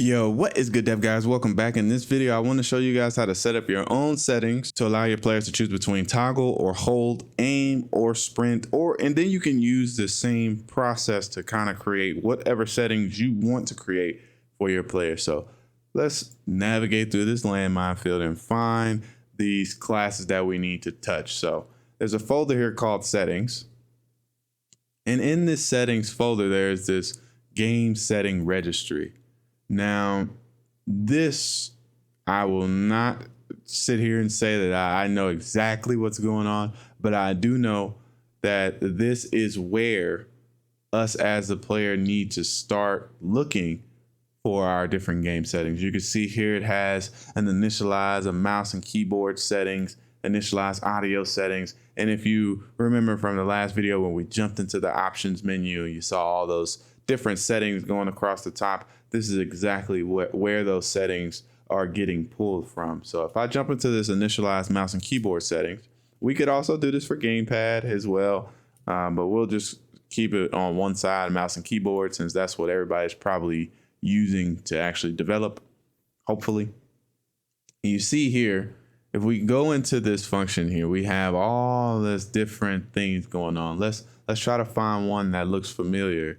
Yo, what is good, dev guys? Welcome back. In this video, I want to show you guys how to set up your own settings to allow your players to choose between toggle or hold, aim or sprint, and then you can use the same process to kind of create whatever settings you want to create for your player. So let's navigate through this landmine field and find these classes that we need to touch. So there's a folder here called settings. And in this settings folder, there's this game setting registry. Now, this, I will not sit here and say that I know exactly what's going on, but I do know that this is where us as the player need to start looking for our different game settings. You can see here it has an initialize, a mouse and keyboard settings, initialize audio settings. And if you remember from the last video when we jumped into the options menu, you saw all those different settings going across the top. This is exactly where those settings are getting pulled from. So if I jump into this initialize mouse and keyboard settings, we could also do this for gamepad as well, but we'll just keep it on one side, mouse and keyboard, since that's what everybody's probably using to actually develop, hopefully. And you see here, if we go into this function here, we have all this different things going on. Let's try to find one that looks familiar.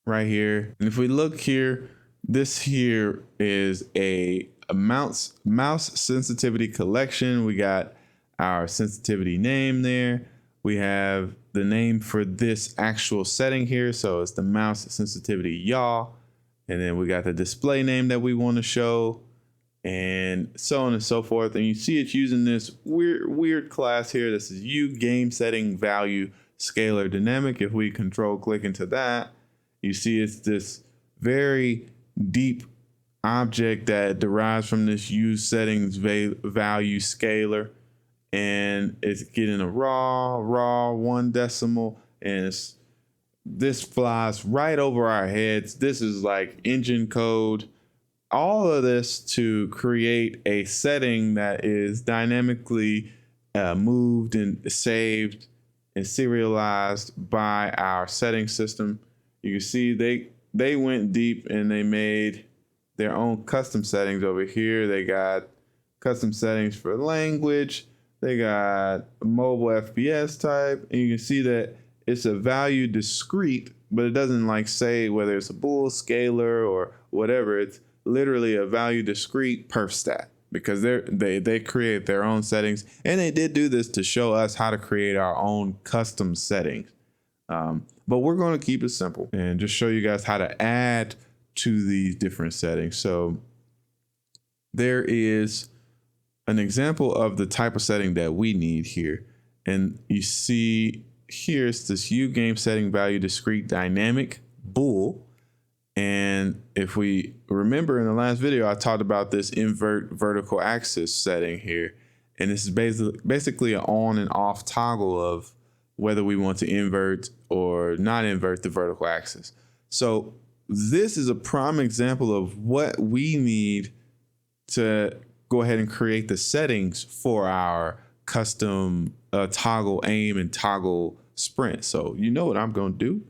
Right here. And if we look here, this here is a mouse sensitivity collection. We got our sensitivity name there. We have the name for this actual setting here. So it's the mouse sensitivity yaw. And then we got the display name that we want to show, and so on and so forth. And you see it's using this weird class here. This is U game setting value scalar dynamic. If we control click into that, you see it's this very deep object that derives from this use settings value scalar, and it's getting a raw 1 decimal, and this flies right over our heads. This is like engine code. All of this to create a setting that is dynamically moved and saved and serialized by our setting system. You can see they went deep and they made their own custom settings over here. They got custom settings for language. They got mobile FPS type, and you can see that it's a value discrete, but it doesn't like say whether it's a bool, scalar, or whatever. It's literally a value discrete perf stat, because they create their own settings, and they did do this to show us how to create our own custom settings. But we're going to keep it simple and just show you guys how to add to these different settings. So there is an example of the type of setting that we need here. And you see here's this U game setting value discrete dynamic bool. And if we remember in the last video, I talked about this invert vertical axis setting here. And this is basically an on and off toggle of whether we want to invert or not invert the vertical axis. So this is a prime example of what we need to go ahead and create the settings for our custom toggle aim and toggle sprint. So you know what I'm going to do.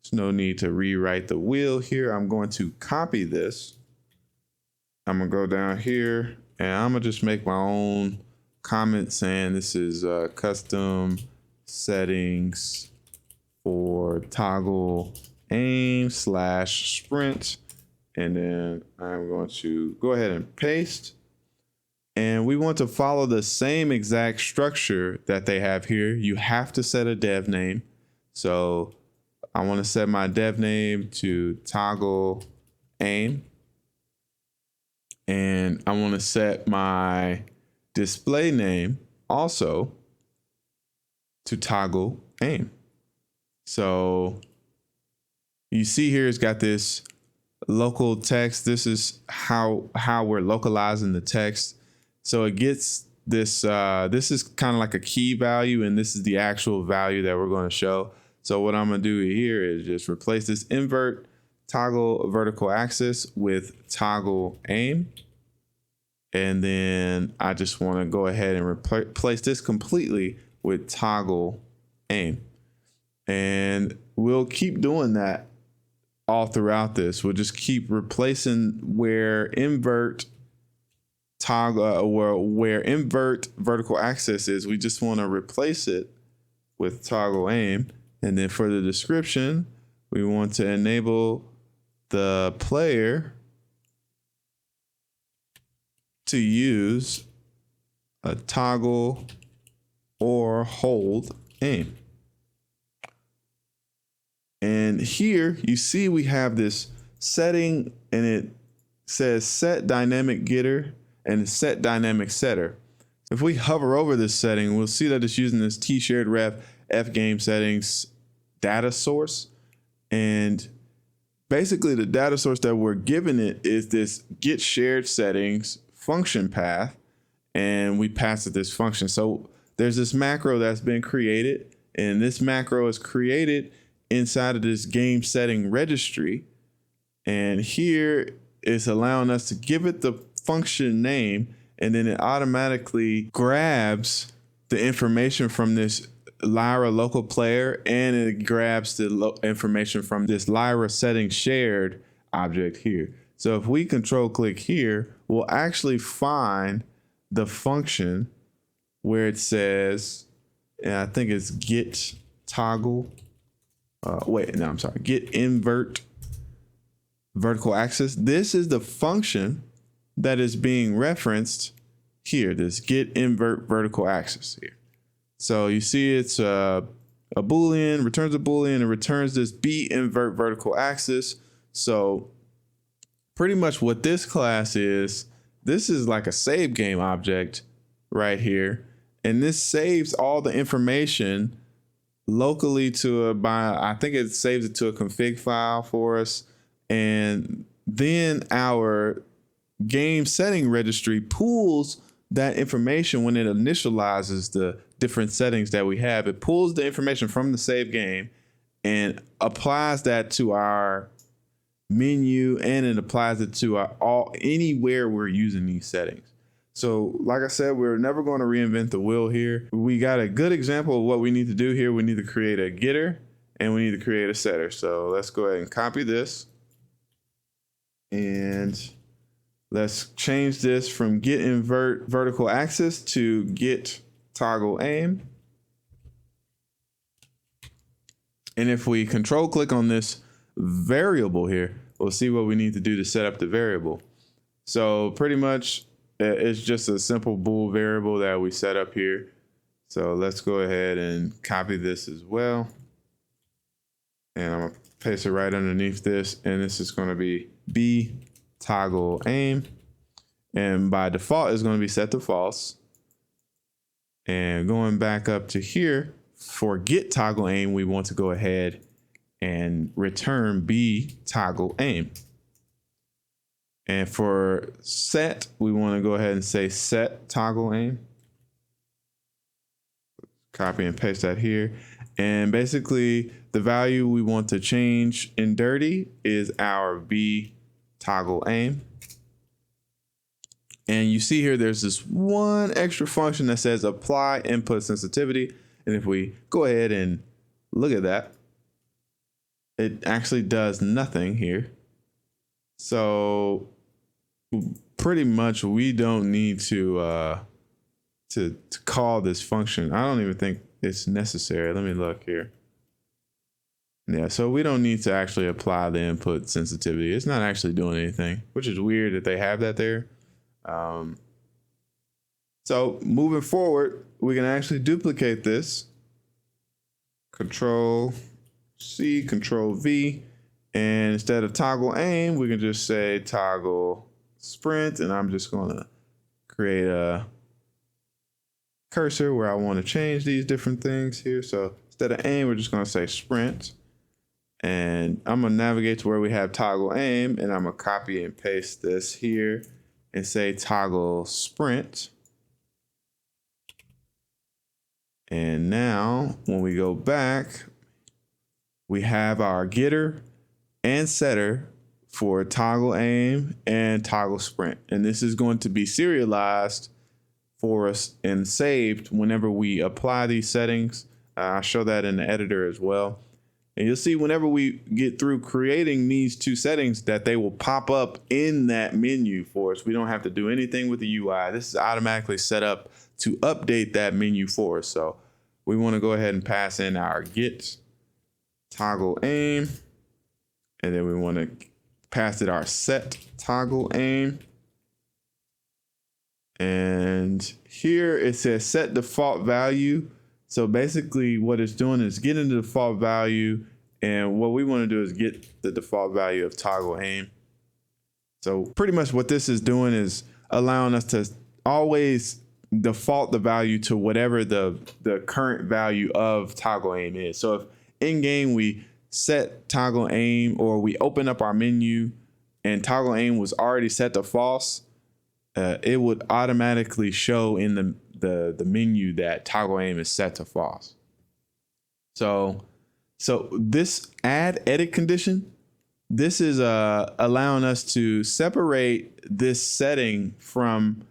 There's no need to rewrite the wheel here. I'm going to copy this. I'm going to go down here and I'm going to just make my own comment saying this is custom settings for toggle aim / sprint. And then I'm going to go ahead and paste. And we want to follow the same exact structure that they have here. You have to set a dev name. So I want to set my dev name to toggle aim. And I want to set my display name also to toggle aim. So you see here it's got this local text. This is how we're localizing the text. So it gets this, this is kind of like a key value, and this is the actual value that we're going to show. So what I'm going to do here is just replace this invert toggle vertical axis with toggle aim. And then I just want to go ahead and replace this completely with toggle aim. And we'll keep doing that all throughout this. We'll just keep replacing where invert toggle or where invert vertical axis is. We just want to replace it with toggle aim. And then for the description, we want to enable the player to use a toggle or hold aim. And here you see we have this setting, and it says set dynamic getter and set dynamic setter. If we hover over this setting, we'll see that it's using this T shared ref F game settings data source. And basically the data source that we're giving it is this get shared settings function path, and we pass it this function. So there's this macro that's been created, and this macro is created inside of this game setting registry. And here it's allowing us to give it the function name, and then it automatically grabs the information from this Lyra local player, and it grabs the information from this Lyra setting shared object here. So if we control click here, we'll actually find the function where it says, and I think it's get toggle. Get invert vertical axis. This is the function that is being referenced here, this get invert vertical axis here. So you see it's a Boolean, returns a Boolean, and returns this be invert vertical axis. So pretty much what this class is, this is like a save game object right here. And this saves all the information locally to I think it saves it to a config file for us. And then our game setting registry pulls that information when it initializes the different settings that we have. It pulls the information from the save game and applies that to our menu, and it applies it to anywhere we're using these settings. So like I said, we're never going to reinvent the wheel here. We got a good example of what we need to do here. We need to create a getter and we need to create a setter. So let's go ahead and copy this. And let's change this from get invert vertical axis to get toggle aim. And if we control click on this variable here, we'll see what we need to do to set up the variable. So pretty much it's just a simple bool variable that we set up here. So let's go ahead and copy this as well. And I'm gonna paste it right underneath this. And this is gonna be toggle aim. And by default, it's gonna be set to false. And going back up to here, for get toggle aim, we want to go ahead and return be toggle aim. And for set, we want to go ahead and say set toggle aim. Copy and paste that here. And basically the value we want to change in dirty is our be toggle aim. And you see here, there's this one extra function that says apply input sensitivity. And if we go ahead and look at that, it actually does nothing here. So pretty much we don't need to call this function. I don't even think it's necessary. Let me look here. Yeah, so we don't need to actually apply the input sensitivity. It's not actually doing anything, which is weird that they have that there. So moving forward, we can actually duplicate this. Control C, Control V, and instead of toggle aim, we can just say toggle sprint, and I'm just going to create a cursor where I want to change these different things here. So instead of aim, we're just going to say sprint, and I'm going to navigate to where we have toggle aim, and I'm going to copy and paste this here and say toggle sprint. And now when we go back, we have our getter and setter for toggle aim and toggle sprint. And this is going to be serialized for us and saved whenever we apply these settings. I'll show that in the editor as well. And you'll see whenever we get through creating these two settings that they will pop up in that menu for us. We don't have to do anything with the UI. This is automatically set up to update that menu for us. So we want to go ahead and pass in our get toggle aim. And then we want to pass it our set toggle aim. And here it says set default value. So basically what it's doing is getting the default value, and what we want to do is get the default value of toggle aim. So pretty much what this is doing is allowing us to always default the value to whatever the current value of toggle aim is. So if in game we set toggle aim, or we open up our menu and toggle aim was already set to false, it would automatically show in the menu that toggle aim is set to false. So this add edit condition, this is allowing us to separate this setting from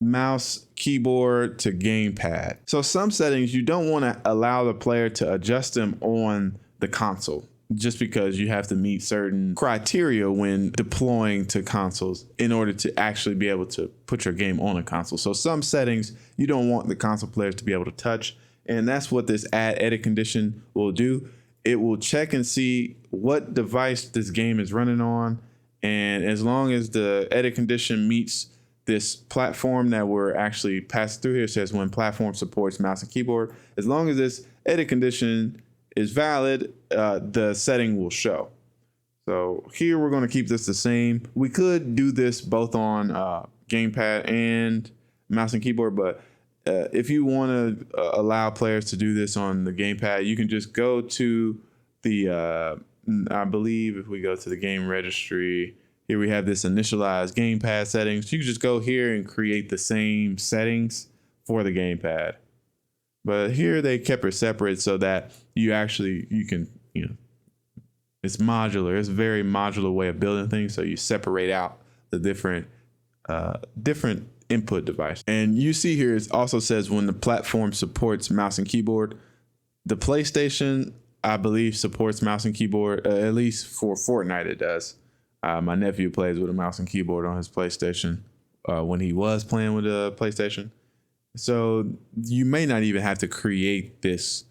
mouse, keyboard to gamepad. So some settings you don't want to allow the player to adjust them on the console, just because you have to meet certain criteria when deploying to consoles in order to actually be able to put your game on a console. So some settings you don't want the console players to be able to touch, and that's what this add edit condition will do. It will check and see what device this game is running on, and as long as the edit condition meets this platform that we're actually passing through here, it says when platform supports mouse and keyboard, as long as this edit condition is valid, the setting will show. So here we're going to keep this the same. We could do this both on gamepad and mouse and keyboard, but if you want to allow players to do this on the gamepad, you can just go to the, I believe if we go to the game registry, here we have this initialize gamepad settings. You can just go here and create the same settings for the gamepad. But here they kept it separate so that you can, it's modular. It's a very modular way of building things. So you separate out the different input device. And you see here, it also says when the platform supports mouse and keyboard. The PlayStation, I believe, supports mouse and keyboard, at least for Fortnite it does. My nephew plays with a mouse and keyboard on his PlayStation when he was playing with a PlayStation. So you may not even have to create this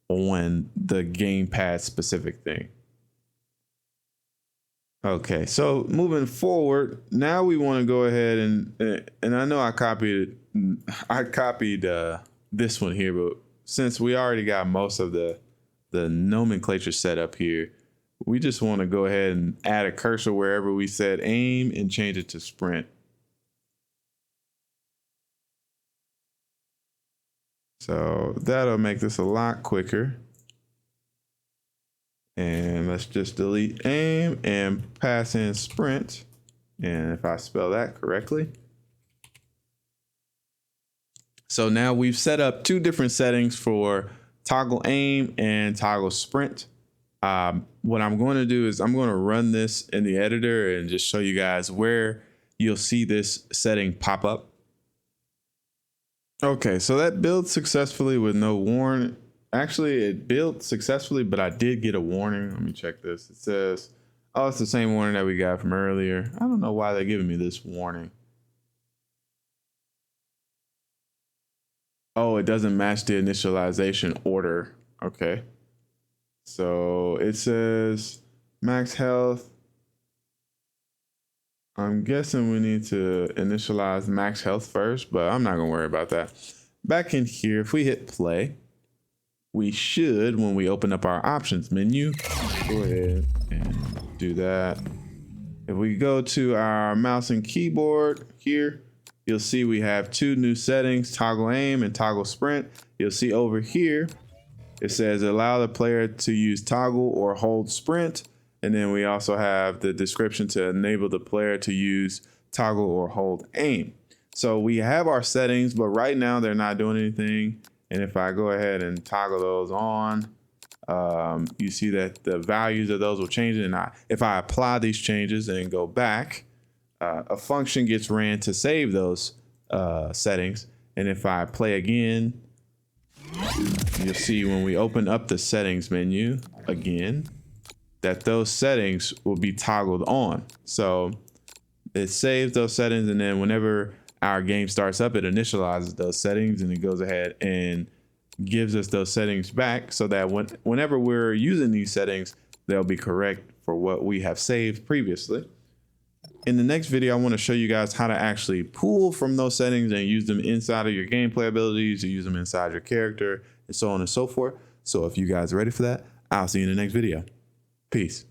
on the gamepad specific thing. Okay, so moving forward, now we want to go ahead and I know I copied this one here, but since we already got most of the nomenclature set up here, we just want to go ahead and add a cursor wherever we said aim and change it to sprint. So that'll make this a lot quicker. And let's just delete aim and pass in sprint. And if I spell that correctly. So now we've set up two different settings for toggle aim and toggle sprint. What I'm going to do is I'm going to run this in the editor and just show you guys where you'll see this setting pop up. Okay, so that built successfully with no warning. Actually, it built successfully, but I did get a warning. Let me check this. It says, oh, it's the same warning that we got from earlier. I don't know why they're giving me this warning. Oh, it doesn't match the initialization order. Okay. So it says max health. I'm guessing we need to initialize max health first, but I'm not gonna worry about that. Back in here, if we hit play, we should, when we open up our options menu, go ahead and do that. If we go to our mouse and keyboard here, you'll see we have two new settings, toggle aim and toggle sprint. You'll see over here, it says allow the player to use toggle or hold sprint. And then we also have the description to enable the player to use toggle or hold aim. So we have our settings, but right now they're not doing anything. And if I go ahead and toggle those on, you see that the values of those will change. And if I apply these changes and go back, a function gets ran to save those settings. And if I play again, You'll see when we open up the settings menu again, that those settings will be toggled on. So it saves those settings, and then whenever our game starts up, it initializes those settings and it goes ahead and gives us those settings back so that whenever we're using these settings, they'll be correct for what we have saved previously. In the next video, I want to show you guys how to actually pull from those settings and use them inside of your gameplay abilities, or use them inside your character, and so on and so forth. So if you guys are ready for that, I'll see you in the next video. Peace.